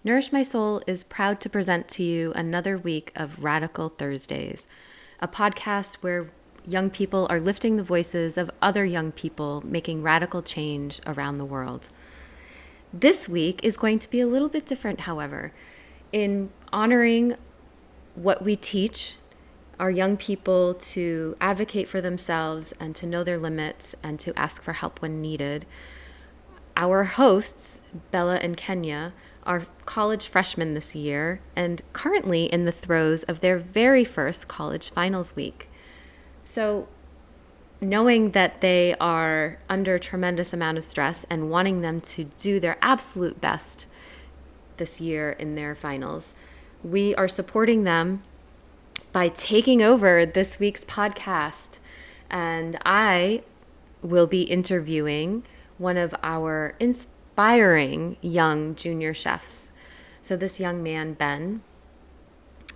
Nourish My Soul is proud to present to you another week of Radicle Thursdays, a podcast where young people are lifting the voices of other young people making radical change around the world. This week is going to be a little bit different, however, in honoring what we teach our young people to advocate for themselves and to know their limits and to ask for help when needed. Our hosts, Bella and Kenya, are college freshmen this year and currently in the throes of their very first college finals week. So knowing that they are under a tremendous amount of stress and wanting them to do their absolute best this year in their finals, we are supporting them by taking over this week's podcast. And I will be interviewing one of our inspiring young junior chefs. So this young man, Ben,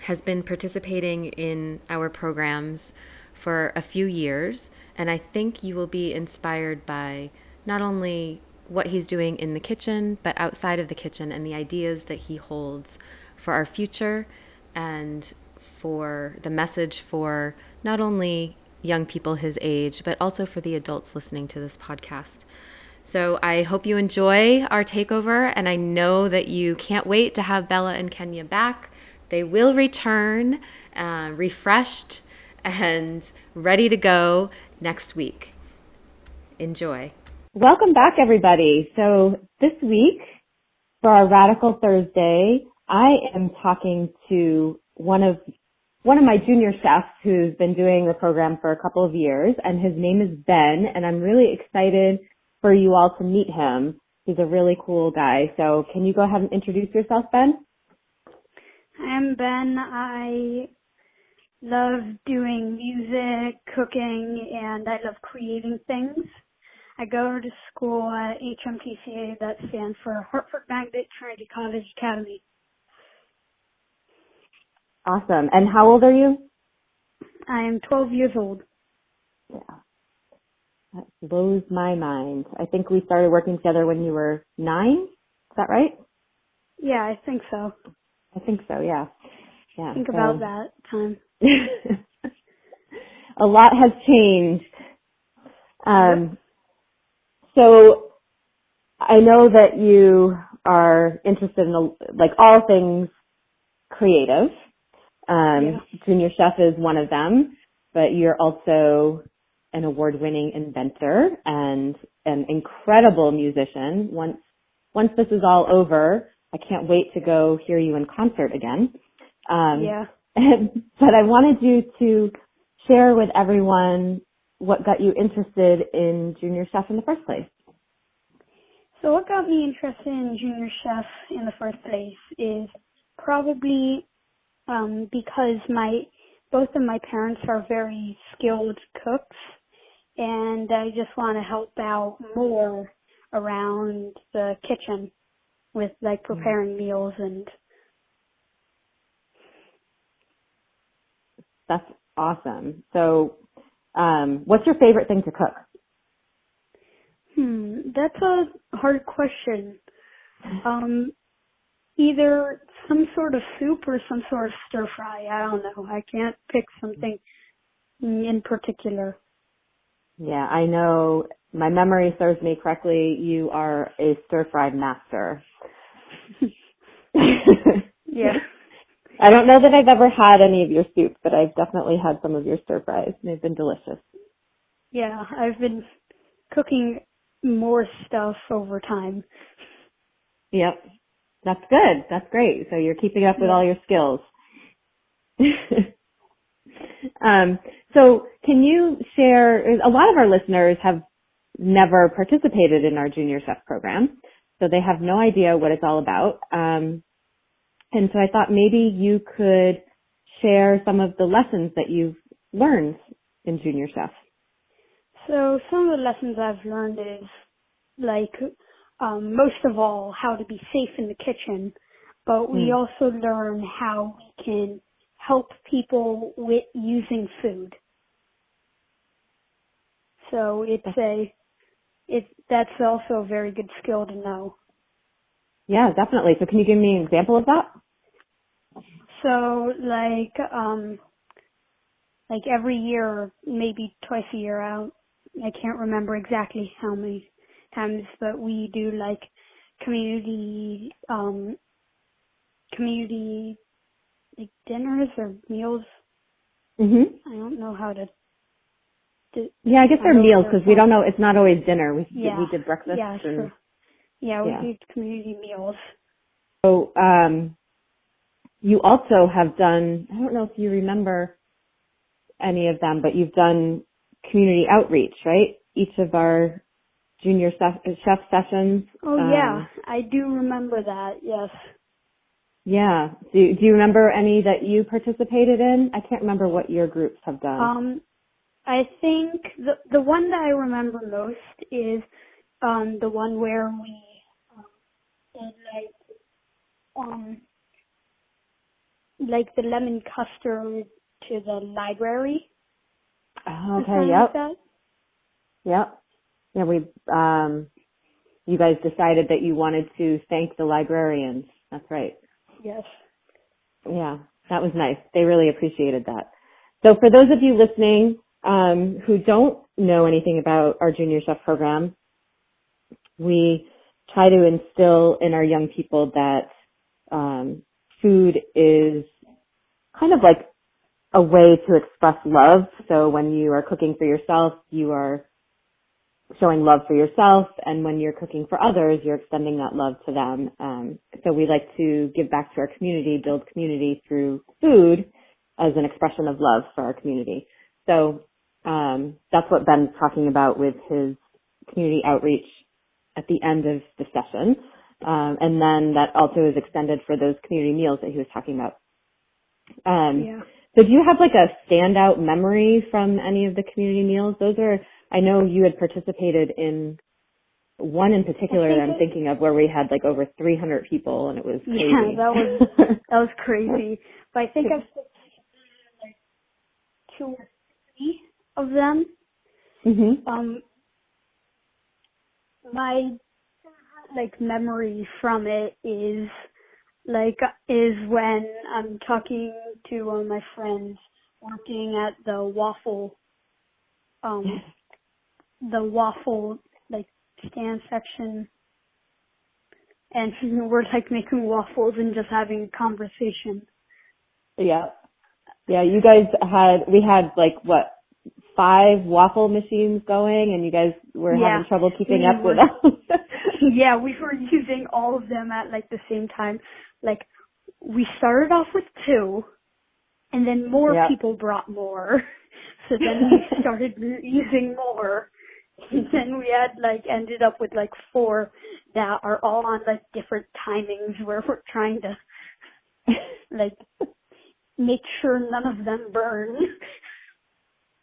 has been participating in our programs for a few years, and I think you will be inspired by not only what he's doing in the kitchen, but outside of the kitchen and the ideas that he holds for our future and for the message for not only young people his age, but also for the adults listening to this podcast. So I hope you enjoy our takeover, and I know that you can't wait to have Bella and Kenya back. They will return refreshed and ready to go next week. Enjoy. Welcome back, everybody. So this week, for our Radicle Thursday, I am talking to one of my junior chefs who's been doing the program for a couple of years, and his name is Ben, and I'm really excited for you all to meet him. He's a really cool guy. So can you go ahead and introduce yourself, Ben? I'm Ben. I love doing music, cooking, and I love creating things. I go to school at HMTCA, that stands for Hartford Magnet Trinity College Academy. Awesome. And how old are you? I am 12 years old. Yeah. That blows my mind. I think we started working together when you were 9. Is that right? Yeah, I think so. I think so, yeah. Yeah. Think about that time. A lot has changed. So I know that you are interested in all things creative. Yeah. Junior chef is one of them, but you're also an award-winning inventor and an incredible musician. Once this is all over, I can't wait to go hear you in concert again. Yeah. But I wanted you to share with everyone what got you interested in junior chef in the first place. So what got me interested in junior chef in the first place is probably because both of my parents are very skilled cooks, and I just want to help out more around the kitchen with preparing meals. And that's awesome. So what's your favorite thing to cook? That's a hard question. Either some sort of soup or some sort of stir fry. I don't know. I can't pick something in particular. Yeah, I know. My memory serves me correctly. You are a stir fry master. Yeah. I don't know that I've ever had any of your soup, but I've definitely had some of your stir fries. They've been delicious. Yeah, I've been cooking more stuff over time. Yep. That's good. That's great. So you're keeping up with all your skills. So can you share, a lot of our listeners have never participated in our junior chef program, so they have no idea what it's all about. And so I thought maybe you could share some of the lessons that you've learned in junior chef. So some of the lessons I've learned is most of all, how to be safe in the kitchen, but we also learn how we can help people with using food. So that's also a very good skill to know. Yeah, definitely. So can you give me an example of that? So like every year, maybe twice a year out, I can't remember exactly how many times, but we do like community, community like dinners or meals. Mhm. I don't know how to do, Yeah, I guess I they're know meals they're because we fun. don't know. It's not always dinner. We Yeah, did breakfast yeah, and true. Yeah, we yeah. do community meals. So you also have done. I don't know if you remember any of them, but you've done community outreach, right? Each of our junior chef sessions. Oh yeah, I do remember that, yes. Yeah. Do you remember any that you participated in? I can't remember what your groups have done. I think the one that I remember most is the one where we did like the lemon custard to the library Oh, or okay. something like Yep. that. Yep. Yeah. You guys decided that you wanted to thank the librarians. That's right. Yes. Yeah. That was nice. They really appreciated that. So for those of you listening, who don't know anything about our junior chef program, we try to instill in our young people that food is kind of like a way to express love. So when you are cooking for yourself, you are showing love for yourself, and when you're cooking for others, you're extending that love to them. So we like to give back to our community, build community through food as an expression of love for our community. So that's what Ben's talking about with his community outreach at the end of the session. And then that also is extended for those community meals that he was talking about. Yeah. So do you have like a standout memory from any of the community meals? I know you had participated in one in I particular that think I'm thinking of where we had like over 300 people and it was yeah, crazy. that was crazy. But I think I've like two or three of them. Mhm. My like memory from it is when I'm talking to one of my friends working at the waffle like stand section, and we're like making waffles and just having a conversation. Yeah. Yeah, we had like what, 5 waffle machines going and you guys were Yeah, having trouble keeping we up with were. us. Yeah, we were using all of them at like the same time. Like we started off with 2, and then more Yeah. people brought more. So then we started using more. And then we had ended up with 4 that are all on different timings where we're trying to make sure none of them burn.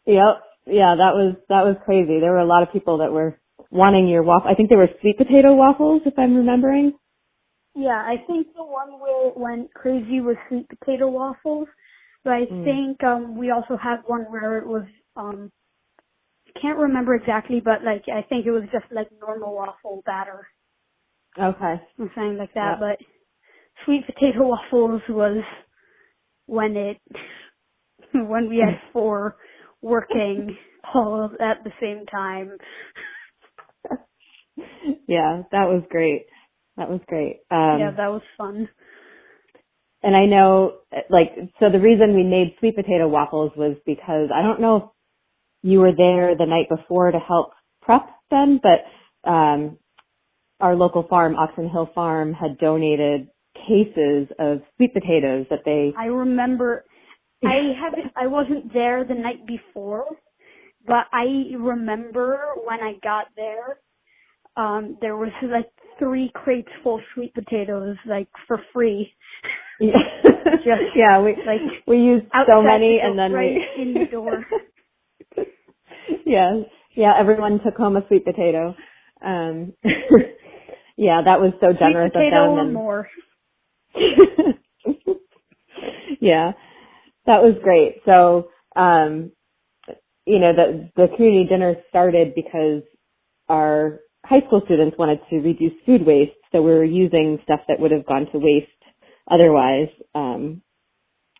Yep. Yeah, that was crazy. There were a lot of people that were wanting your waffle. I think they were sweet potato waffles, if I'm remembering. Yeah, I think the one where it went crazy was sweet potato waffles. But I think we also had one where it was can't remember exactly, but I think it was just normal waffle batter. Okay. Or something like that. Yep. But sweet potato waffles was when we had 4 working all at the same time. Yeah, that was great. That was great. Yeah, that was fun. And I know, so the reason we made sweet potato waffles was because I don't know if you were there the night before to help prep them, but our local farm, Oxen Hill Farm, had donated cases of sweet potatoes that they. I remember. I wasn't there the night before, but I remember when I got there. There was 3 crates full of sweet potatoes for free. Yeah, Just yeah, we used so many, and then right in the door. yeah, everyone took home a sweet potato. Yeah, that was so generous Sweet potato of them. or And more. yeah, that was great. So, the community dinner started because our high school students wanted to reduce food waste. So we were using stuff that would have gone to waste otherwise. And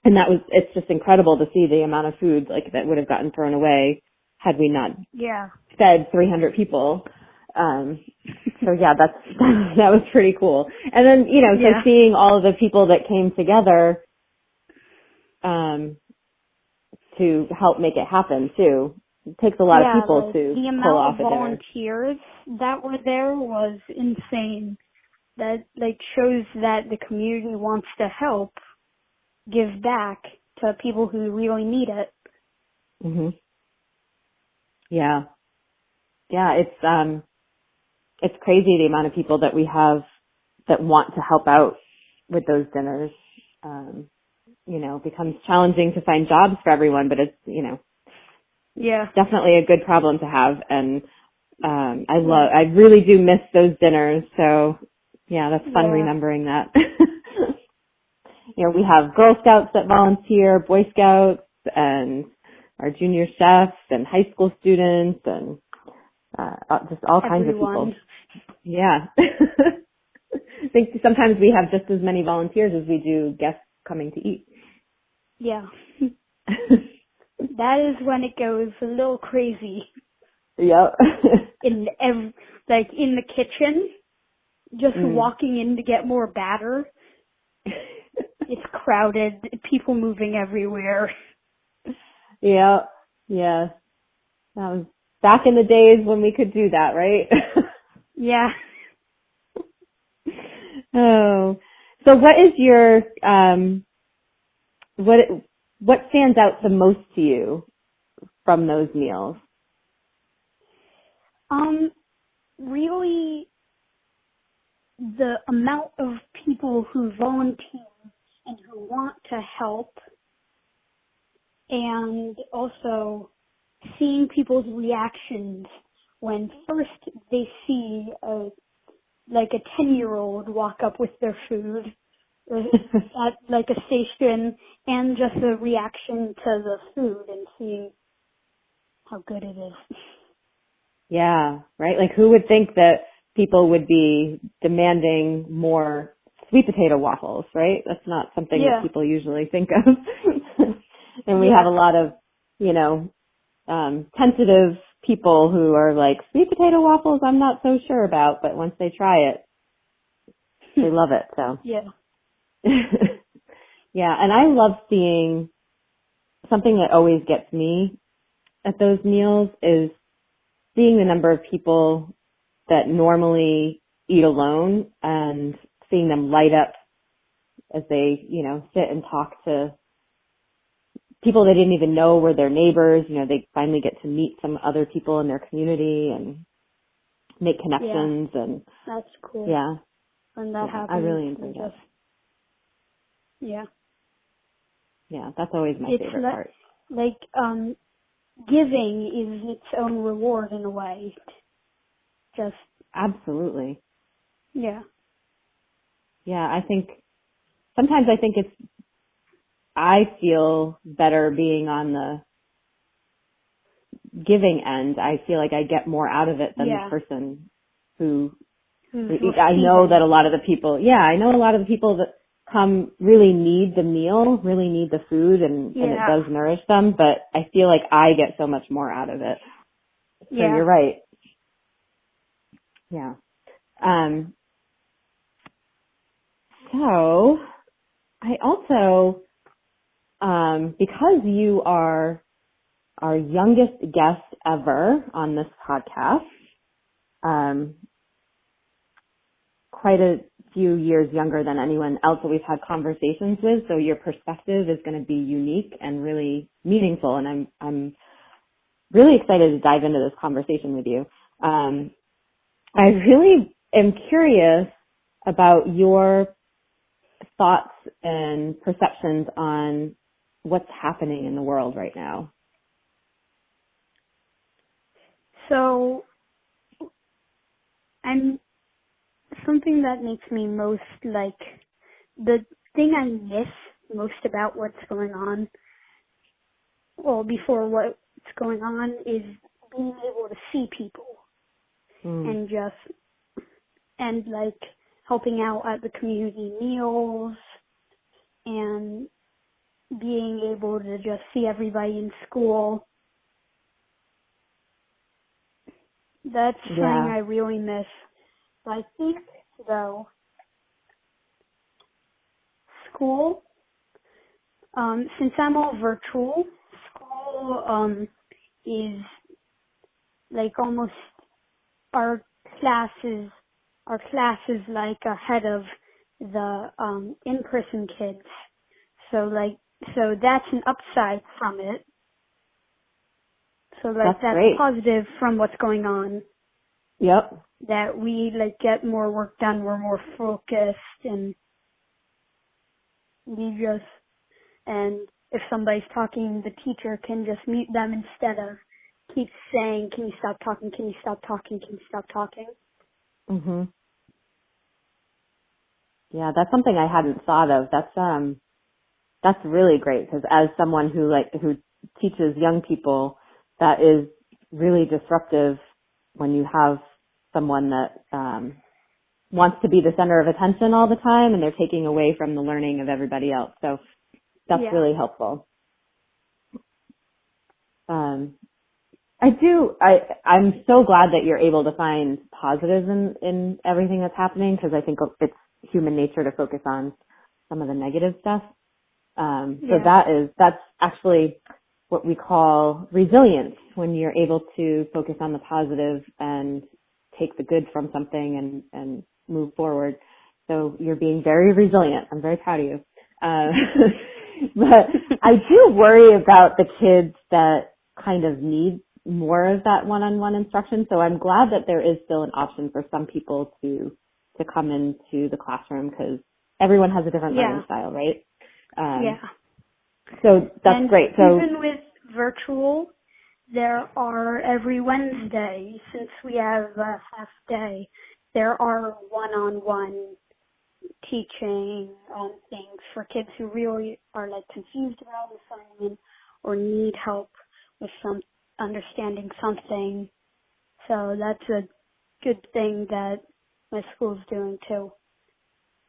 it's just incredible to see the amount of food like that would have gotten thrown away had we not fed 300 people. So yeah, that was pretty cool. And then, so seeing all of the people that came together, to help make it happen too. It takes a lot of people to pull off a dinner. The amount of volunteers that were there was insane. That shows that the community wants to help give back to people who really need it. Mhm. Yeah. Yeah, it's crazy the amount of people that we have that want to help out with those dinners. Becomes challenging to find jobs for everyone, but it's, definitely a good problem to have. And, I really do miss those dinners. So yeah, that's fun remembering that. We have Girl Scouts that volunteer, Boy Scouts, and our junior chefs and high school students and, just all kinds of people. Yeah. I think sometimes we have just as many volunteers as we do guests coming to eat. Yeah. That is when it goes a little crazy. Yep. in the kitchen, just walking in to get more batter. It's crowded, people moving everywhere. Yeah. Yeah. That was back in the days when we could do that, right? Yeah. Oh. So what is your what stands out the most to you from those meals? Really the amount of people who volunteer and who want to help, and also seeing people's reactions when first they see a 10-year-old walk up with their food at a station, and just the reaction to the food and seeing how good it is. Yeah, right? Who would think that people would be demanding more sweet potato waffles, right? That's not something that people usually think of. And we have a lot of, tentative people who are like, sweet potato waffles, I'm not so sure about, but once they try it, they love it, so. Yeah. Yeah, and I love seeing something that always gets me at those meals is seeing the number of people that normally eat alone and seeing them light up as they, sit and talk to people they didn't even know were their neighbors. They finally get to meet some other people in their community and make connections. And that's cool. Yeah. When that happens. I really enjoy that. Yeah. Yeah, that's always my favorite part. Giving is its own reward in a way. Just. Absolutely. Yeah. Yeah, sometimes I think I feel better being on the giving end. I feel like I get more out of it than the person who I know that a lot of the people, I know a lot of the people that come really need the meal, really need the food, and it does nourish them, but I feel like I get so much more out of it. So you're right. Yeah. So I also, because you are our youngest guest ever on this podcast, quite a few years younger than anyone else that we've had conversations with, so your perspective is going to be unique and really meaningful, and I'm really excited to dive into this conversation with you. I really am curious about your thoughts and perceptions on what's happening in the world right now. So, something that makes me most, the thing I miss most about what's going on, before what's going on, is being able to see people. And helping out at the community meals and being able to just see everybody in school. That's something I really miss. But I think, though, school, since I'm all virtual, school is like almost our class is like ahead of the in-person kids. So that's an upside from it. So that's great. positive from what's going on. Yep. That we get more work done, we're more focused, and and if somebody's talking, the teacher can just mute them instead of keep saying, "Can you stop talking? Can you stop talking? Can you stop talking?" Mhm. Yeah, that's something I hadn't thought of. That's really great, because as someone who teaches young people, that is really disruptive when you have someone that wants to be the center of attention all the time, and they're taking away from the learning of everybody else. So that's really helpful. I'm so glad that you're able to find positives in everything that's happening, because I think it's human nature to focus on some of the negative stuff. So that's actually what we call resilience, when you're able to focus on the positive and take the good from something and move forward. So you're being very resilient. I'm very proud of you. But I do worry about the kids that kind of need more of that one-on-one instruction. So I'm glad that there is still an option for some people to come into the classroom, because everyone has a different learning style, right? So that's great. So even with virtual, there are every Wednesday, since we have a half day, there are one-on-one teaching things for kids who really are confused about the assignment or need help with understanding something. So that's a good thing that my school's doing too.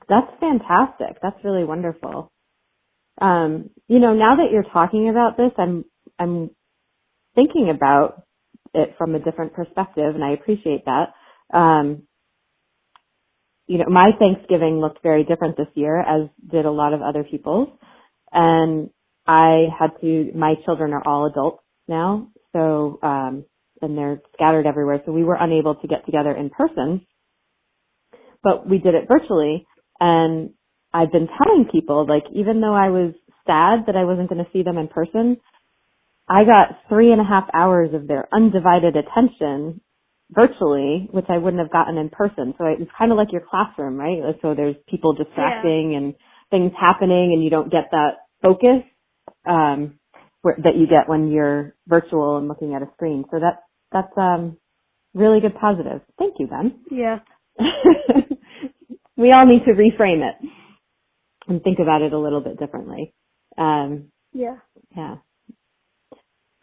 That's fantastic. That's really wonderful. Now that you're talking about this, I'm thinking about it from a different perspective, and I appreciate that. My Thanksgiving looked very different this year, as did a lot of other people's. And my children are all adults now, so, and they're scattered everywhere, so we were unable to get together in person, but we did it virtually. And I've been telling people, even though I was sad that I wasn't going to see them in person, I got 3.5 hours of their undivided attention virtually, which I wouldn't have gotten in person. So it's kind of like your classroom, right? So there's people distracting and things happening, and you don't get that focus that you get when you're virtual and looking at a screen. So that's really good positive. Thank you, Ben. Yeah. We all need to reframe it and think about it a little bit differently. Yeah.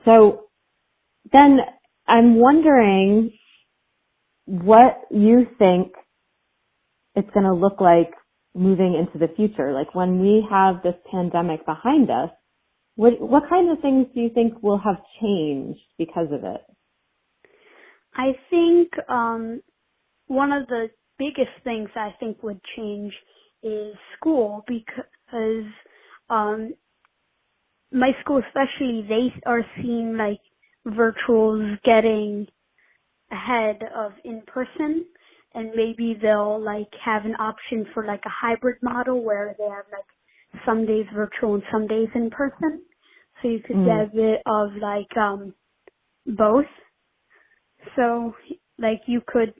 So then I'm wondering what you think it's going to look like moving into the future. When we have this pandemic behind us, what kind of things do you think will have changed because of it? I think one of the biggest things I think would change is school, because my school especially, they are seeing virtuals getting ahead of in-person, and maybe they'll have an option for a hybrid model where they have some days virtual and some days in person, so you could get a bit of both. So you could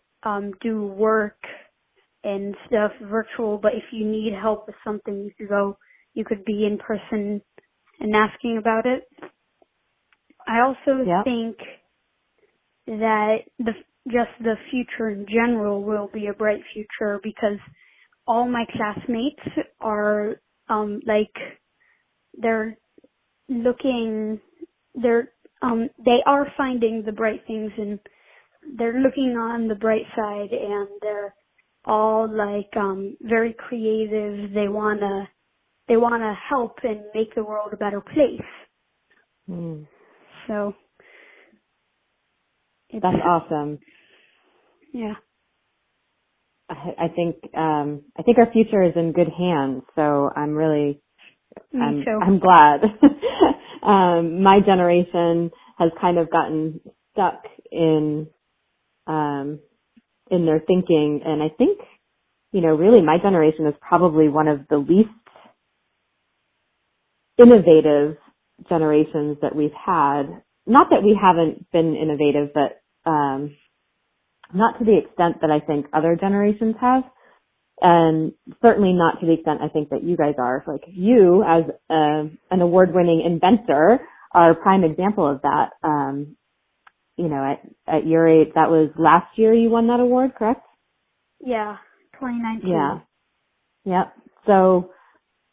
do work and stuff virtual, but if you need help with something, you could be in person and asking about it. I also think that the future in general will be a bright future, because all my classmates are they are finding the bright things, and they're looking on the bright side, and they're all like very creative. They wanna help and make the world a better place. Mm. So That's awesome. Yeah. I think our future is in good hands. So I'm glad. My generation has kind of gotten stuck in their thinking, and I think, really my generation is probably one of the least innovative generations that we've had. Not that we haven't been innovative, but not to the extent that I think other generations have, and certainly not to the extent I think that you guys are. Like you, as an award-winning inventor, are a prime example of that. At your age, that was last year you won that award, correct? Yeah, 2019. Yeah. Yep. So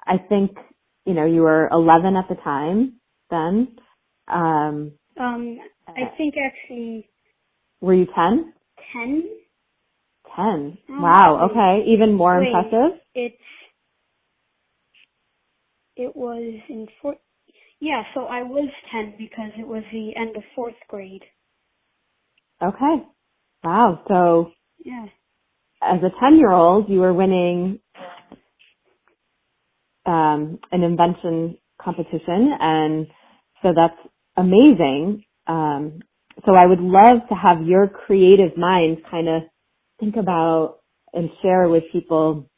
I think, you were 11 at the time then. I think actually. Were you 10? 10? 10. Wow. Okay. Even more impressive. It was in yeah, so I was 10 because it was the end of 4th grade. Okay. Wow. So yeah, as a 10-year-old, you were winning an invention competition, and so that's amazing. So I would love to have your creative mind kind of think about and share with people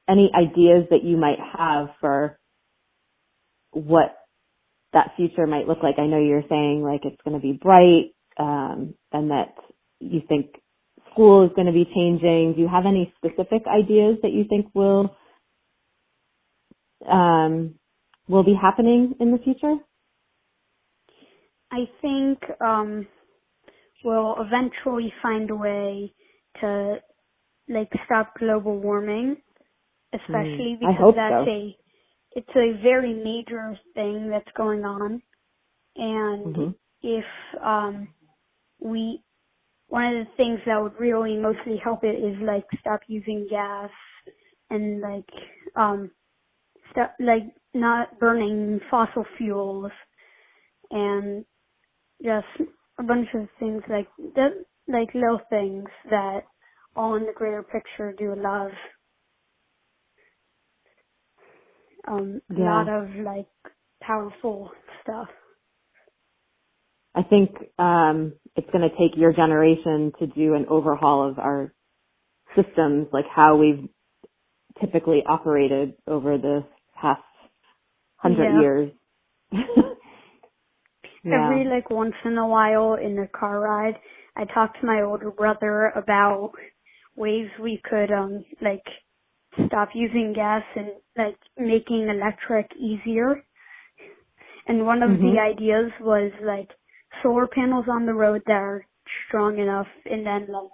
any ideas that you might have for what that future might look like. I know you're saying like it's going to be bright, and that you think school is going to be changing. Do you have any specific ideas that you think will be happening in the future? I think we'll eventually find a way to like stop global warming, especially because it's a very major thing that's going on. And if one of the things that would really mostly help it is like stop using gas and like stop like not burning fossil fuels and just a bunch of things like that, like little things that all in the greater picture do a lot of like powerful stuff. I think it's going to take your generation to do an overhaul of our systems, like how we've typically operated over the past 100 years. Every like once in a while in a car ride, I talk to my older brother about ways we could like stop using gas and like making electric easier. And one of the ideas was like solar panels on the road that are strong enough, and then like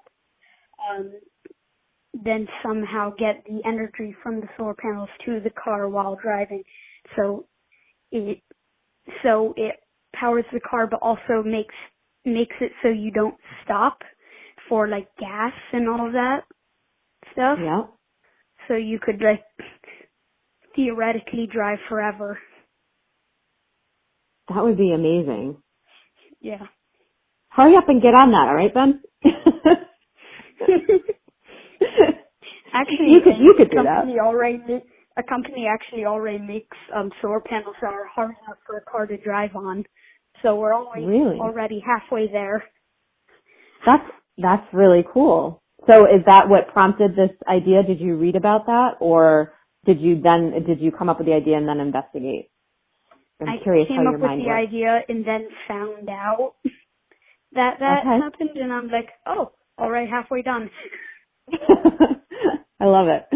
then somehow get the energy from the solar panels to the car while driving. So it powers the car, but also makes it so you don't stop for like gas and all of that stuff. Yeah. So you could like theoretically drive forever. That would be amazing. Yeah. Hurry up and get on that, all right, Ben? Actually, you could do that. A company actually already makes solar panels that are hard enough for a car to drive on. So we're already halfway there. That's really cool. So is that what prompted this idea? Did you read about that, or did you come up with the idea and then investigate? I'm curious how your mind works. I came up with the idea and then found out that happened, and I'm like, oh, already halfway done. I love it.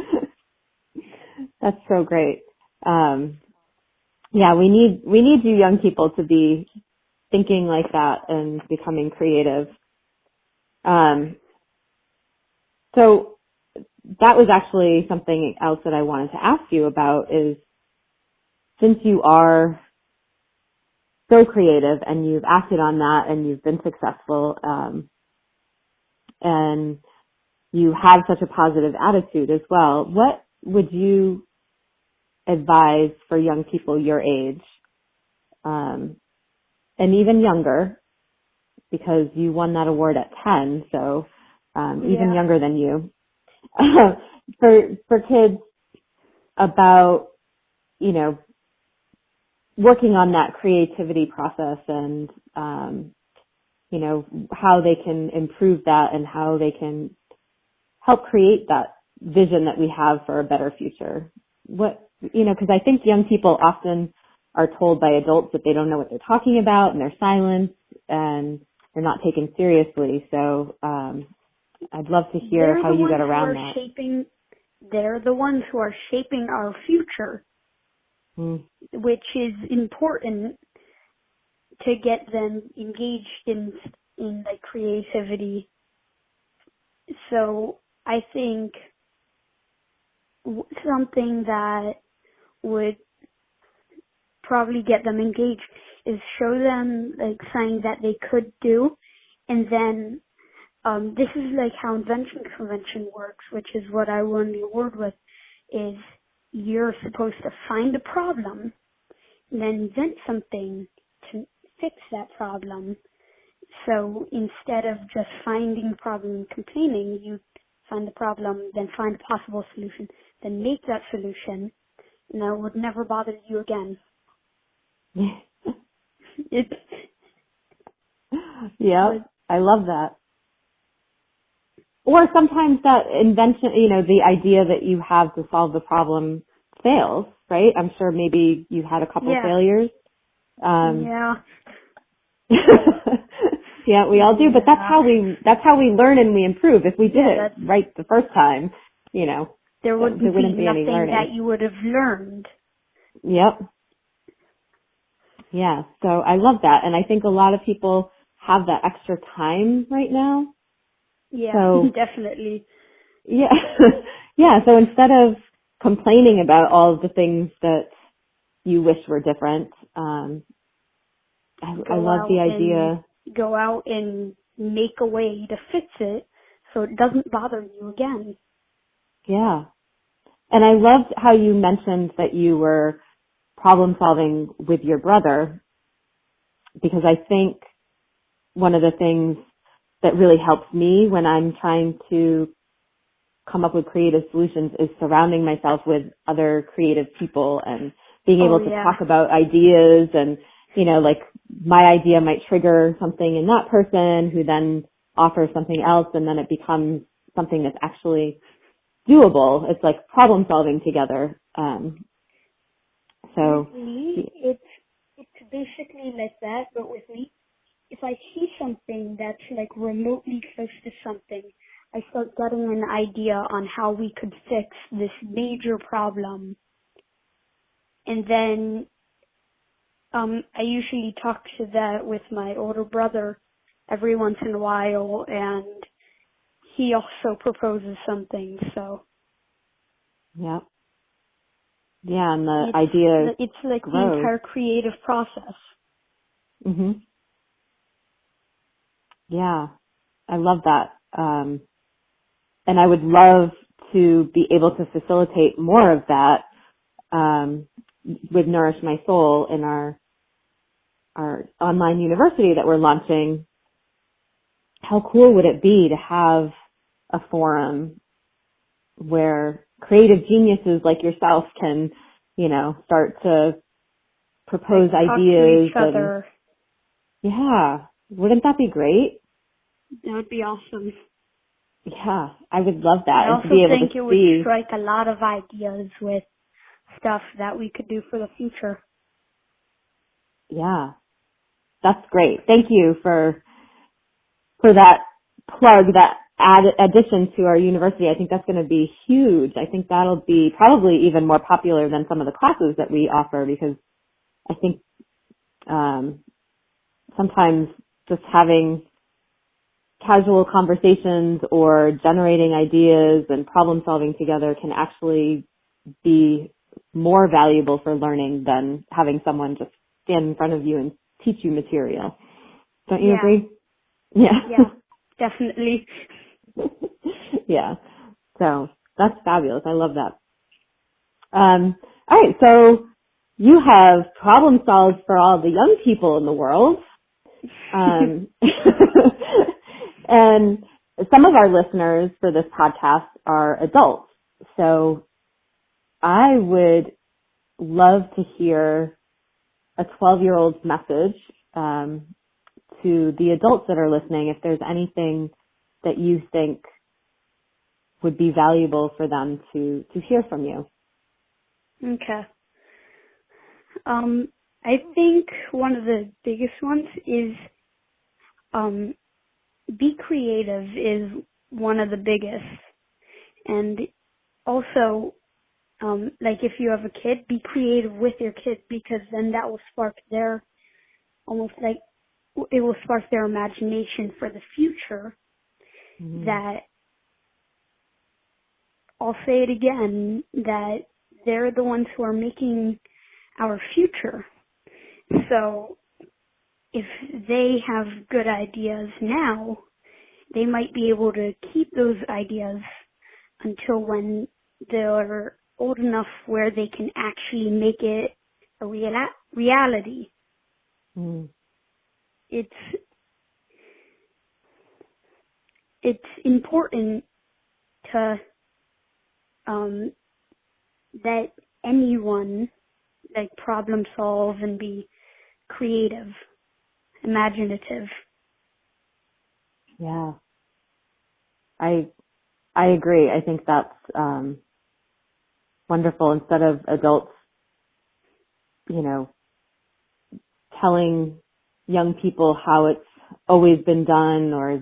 That's so great. Yeah, we need you young people to be thinking like that and becoming creative. So that was actually something else that I wanted to ask you about is, since you are so creative and you've acted on that and you've been successful, and you have such a positive attitude as well. What would you advise for young people your age, and even younger, because you won that award at 10, so even younger than you, for kids about, working on that creativity process and, how they can improve that and how they can help create that vision that we have for a better future? Because I think young people often are told by adults that they don't know what they're talking about and they're silent and they're not taken seriously. So I'd love to hear how you got around that. They're the ones who are shaping our future, which is important to get them engaged in like creativity. So I think something that would probably get them engaged is show them like something that they could do, and then this is like how invention convention works, which is what I won the award with, is you're supposed to find a problem and then invent something to fix that problem. So instead of just finding the problem and complaining, you find the problem, then find a possible solution, then make that solution, and that would never bother you again. Yeah, I love that. Or sometimes that invention, the idea that you have to solve the problem fails, right? I'm sure maybe you had a couple failures. Yeah, we all do, but that's how we learn and we improve. If we did it right the first time, there wouldn't be any nothing learning that you would have learned. Yep. Yeah, so I love that. And I think a lot of people have that extra time right now. Yeah, so, definitely. Yeah. Yeah, so instead of complaining about all of the things that you wish were different, I love the idea. Go out and make a way to fix it so it doesn't bother you again. Yeah. And I loved how you mentioned that you were problem solving with your brother, because I think one of the things that really helps me when I'm trying to come up with creative solutions is surrounding myself with other creative people and being able to talk about ideas, and like my idea might trigger something in that person who then offers something else, and then it becomes something that's actually doable. It's like problem solving together. So with me, it's basically like that, but with me, if I see something that's like remotely close to something, I start getting an idea on how we could fix this major problem. And then I usually talk to that with my older brother every once in a while, and he also proposes something, so. Yeah. Yeah, and the idea it's like grows. The entire creative process. Mhm. Yeah, I love that. And I would love to be able to facilitate more of that with Nourish My Soul in our online university that we're launching. How cool would it be to have a forum where creative geniuses like yourself can, start to propose ideas. Talk to each other. Yeah. Wouldn't that be great? That would be awesome. Yeah, I would love that. I also think it would strike a lot of ideas with stuff that we could do for the future. Yeah, that's great. Thank you for that plug, that addition to our university. I think that's going to be huge. I think that'll be probably even more popular than some of the classes that we offer, because I think sometimes just having casual conversations or generating ideas and problem solving together can actually be more valuable for learning than having someone just stand in front of you and teach you material. Don't you agree? Yeah, definitely. Yeah. So that's fabulous. I love that. All right. So you have problem solved for all the young people in the world. And some of our listeners for this podcast are adults. So I would love to hear a 12-year-old's message to the adults that are listening, if there's anything that you think would be valuable for them to hear from you. Okay. I think one of the biggest ones is be creative is one of the biggest. And also, like if you have a kid, be creative with your kid, because then that will spark their, almost like, it will spark their imagination for the future. That, I'll say it again, that they're the ones who are making our future. So if they have good ideas now, they might be able to keep those ideas until when they're old enough where they can actually make it a reality. It's important to that anyone like problem solve and be creative, imaginative. Yeah. I agree. I think that's wonderful. Instead of adults, telling young people how it's always been done, or,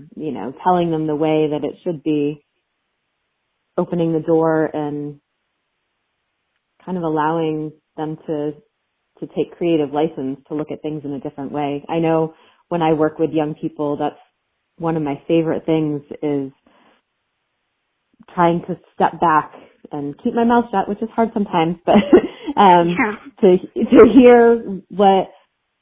telling them the way that it should be, opening the door and kind of allowing them to take creative license to look at things in a different way. I know when I work with young people, that's one of my favorite things, is trying to step back and keep my mouth shut, which is hard sometimes, but to hear what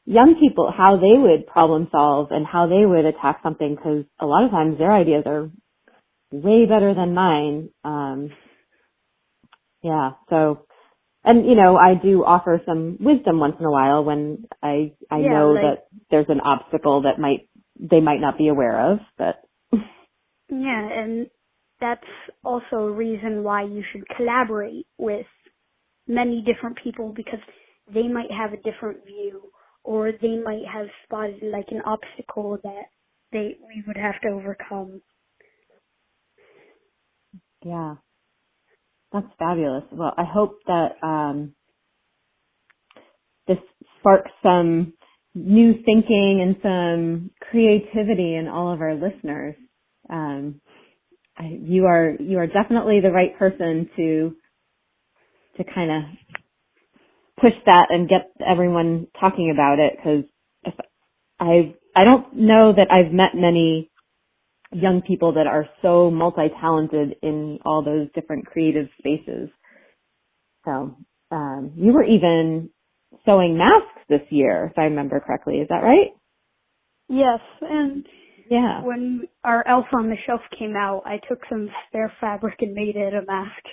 young people, how they would problem solve and how they would attack something, because a lot of times their ideas are way better than mine. So, and I do offer some wisdom once in a while when I know that there's an obstacle that they might not be aware of, but. Yeah, and that's also a reason why you should collaborate with many different people, because they might have a different view, or they might have spotted like an obstacle that we would have to overcome. Yeah, that's fabulous. Well, I hope that this sparks some new thinking and some creativity in all of our listeners. You are definitely the right person to kind of push that and get everyone talking about it, because I don't know that I've met many young people that are so multi-talented in all those different creative spaces. So you were even sewing masks this year, if I remember correctly. Is that right? Yes, and when our Elf on the Shelf came out, I took some spare fabric and made it a mask.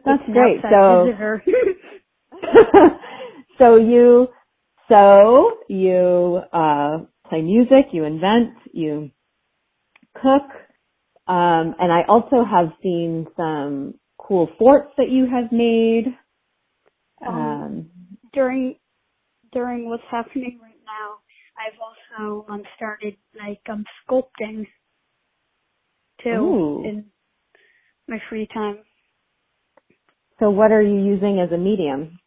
That's it's great. So you sew, you play music, you invent, you cook, and I also have seen some cool forts that you have made. During what's happening right now, I've also started sculpting too in my free time. So what are you using as a medium?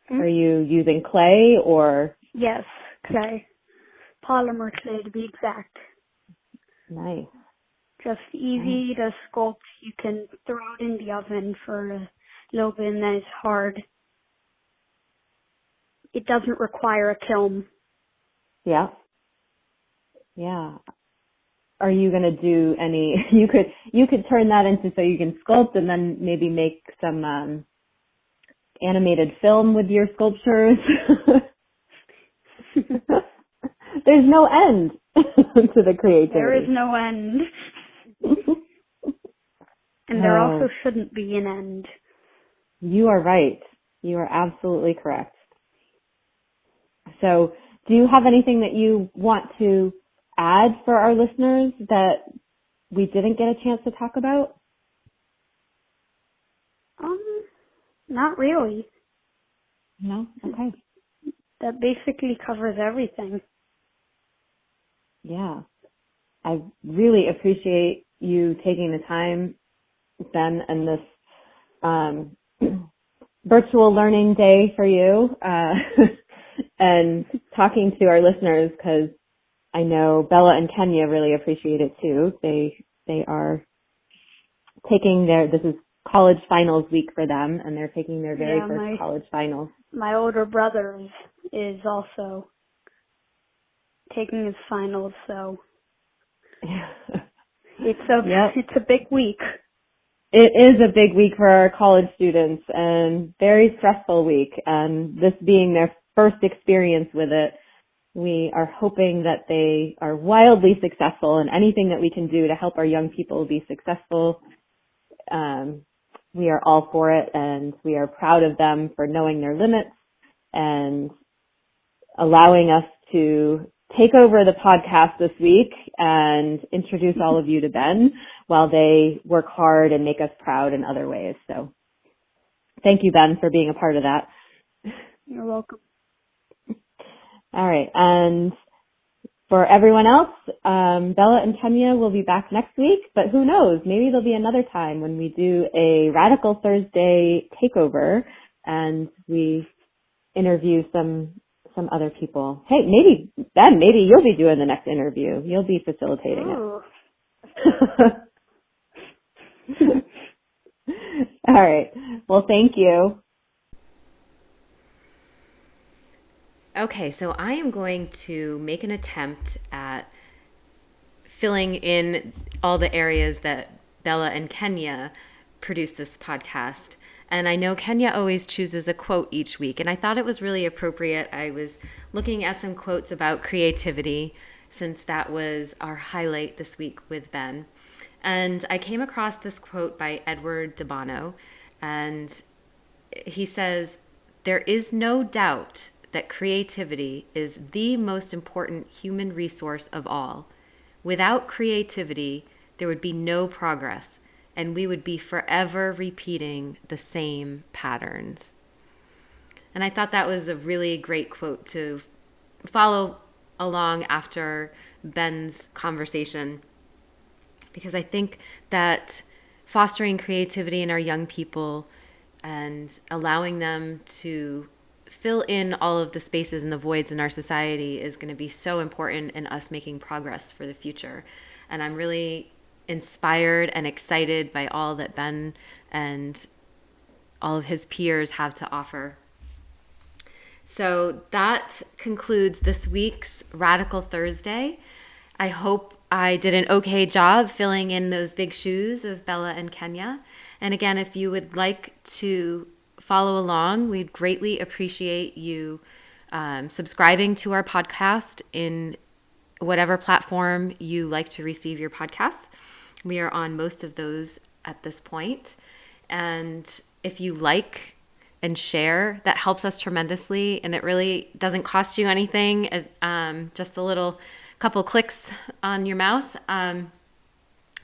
Are you using clay or? Yes, clay. Polymer clay to be exact. Nice. Just easy to sculpt. You can throw it in the oven for a little bit and then it's hard. It doesn't require a kiln. Yeah. Yeah. Are you going to do any, you could turn that into so you can sculpt and then maybe make some animated film with your sculptures. There's no end to the creativity. There is no end. And there also shouldn't be an end. You are right. You are absolutely correct. So, do you have anything that you want to add for our listeners that we didn't get a chance to talk about? Not really. No? Okay. That basically covers everything. Yeah. I really appreciate you taking the time, Ben, and this virtual learning day for you, and talking to our listeners, because I know Bella and Kenya really appreciate it too. They are taking this is college finals week for them, and they're taking their very first college finals. My older brother is also taking his finals, so it's a big week. It is a big week for our college students, and very stressful week, and this being their first experience with it, we are hoping that they are wildly successful, and anything that we can do to help our young people be successful, we are all for it, and we are proud of them for knowing their limits and allowing us to take over the podcast this week and introduce all of you to Ben while they work hard and make us proud in other ways. So thank you, Ben, for being a part of that. You're welcome. All right. And for everyone else, Bella and Kenya will be back next week, but who knows? Maybe there'll be another time when we do a Radicle Thursday takeover and we interview some other people. Hey, maybe you'll be doing the next interview. You'll be facilitating it. All right. Well, thank you. Okay, so I am going to make an attempt at filling in all the areas that Bella and Kenya produce this podcast. And I know Kenya always chooses a quote each week, and I thought it was really appropriate. I was looking at some quotes about creativity, since that was our highlight this week with Ben. And I came across this quote by Edward de Bono, and he says, "There is no doubt that creativity is the most important human resource of all. Without creativity, there would be no progress, and we would be forever repeating the same patterns." And I thought that was a really great quote to follow along after Ben's conversation, because I think that fostering creativity in our young people and allowing them to fill in all of the spaces and the voids in our society is going to be so important in us making progress for the future. And I'm really inspired and excited by all that Ben and all of his peers have to offer. So that concludes this week's Radicle Thursday. I hope I did an okay job filling in those big shoes of Bella and Kenya. And again, if you would like to follow along, we'd greatly appreciate you subscribing to our podcast in whatever platform you like to receive your podcasts. We are on most of those at this point. And if you like and share, that helps us tremendously. And it really doesn't cost you anything, just a little couple clicks on your mouse. And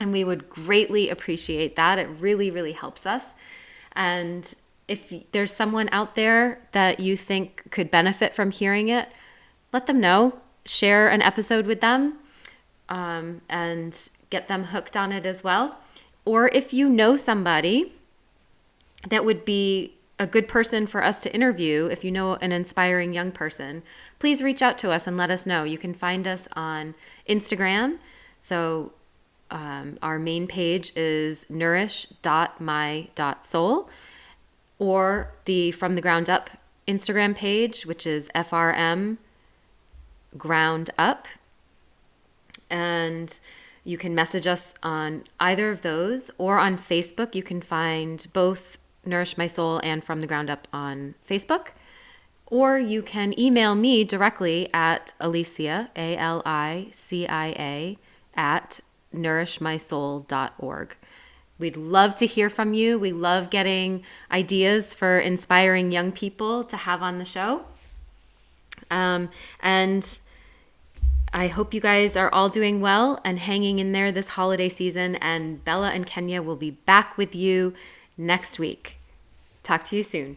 we would greatly appreciate that. It really, really helps us. And if there's someone out there that you think could benefit from hearing it, let them know. Share an episode with them and get them hooked on it as well. Or if you know somebody that would be a good person for us to interview, if you know an inspiring young person, please reach out to us and let us know. You can find us on Instagram. So our main page is nourish.my.soul, or the From the Ground Up Instagram page, which is FRM Ground Up. And you can message us on either of those, or on Facebook. You can find both Nourish My Soul and From the Ground Up on Facebook. Or you can email me directly at Alicia, Alicia, at nourishmysoul.org. We'd love to hear from you. We love getting ideas for inspiring young people to have on the show. And I hope you guys are all doing well and hanging in there this holiday season. And Bella and Kenya will be back with you next week. Talk to you soon.